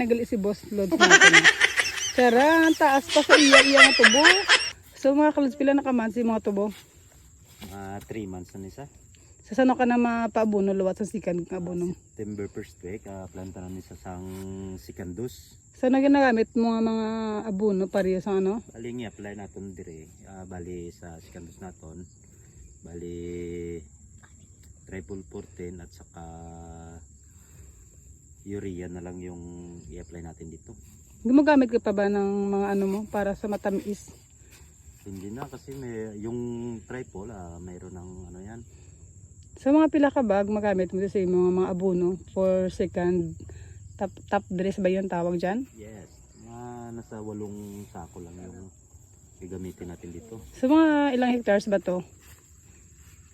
Nagali si Boss Lods natin. Tara, ang taas pa sa iya nga tubo. So mga kalods, pila na kaman si mga tubo? 3 months na nisa. Sa sano ka na mapaabuno luwat sa sikan nga abono? September 1st week, planta na nisa sang sikandus. Saan na ginagamit mo nga mga abono pareho sa ano? Bali apply naton dire, bali sa sikandus naton. Bali triple 14 at saka urea na lang yung i-apply natin dito. Gumagamit ka pa ba ng mga ano mo para sa matamis? Hindi na kasi may yung triple mayroon ng ano yan. Sa mga pila ka bag magamit mo sa mga abono for second top dress ba yun tawag dyan? Yes, nasa 8 sako lang yung gagamitin natin dito. Sa mga ilang hectares ba to?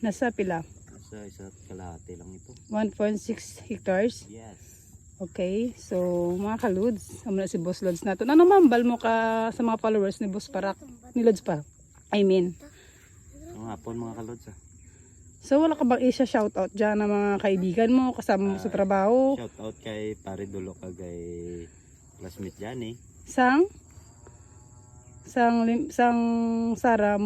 Nasa pila? Nasa 1 kalahati lang ito. 1.6 hectares? Yes. Okay, so mga ka-Lods, amo na si Boss Lods natin. Ano mambal mo ka sa mga followers ni Boss Parak, ni Lods Parak? I mean. Ang hapon mga kalods So wala ka bang isa shoutout dyan ng mga kaibigan mo, kasama mo sa trabaho? Shout out kay Pare Dulo kay classmate Johnny. Sang Sara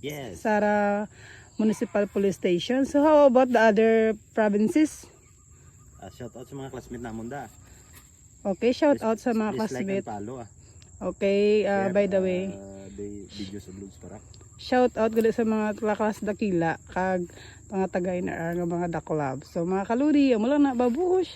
Yes. Sara Municipal Police Station. So how about the other provinces? Shout out sa mga classmate namon da. Okay, shout out sa mga Please classmates. like and follow Okay, Share, by the way, the videos of Lods Parak. shout out gali sa mga klakas dakila kag mga tagay na nga mga daklab. So mga kaludi, amo lang na babuhos.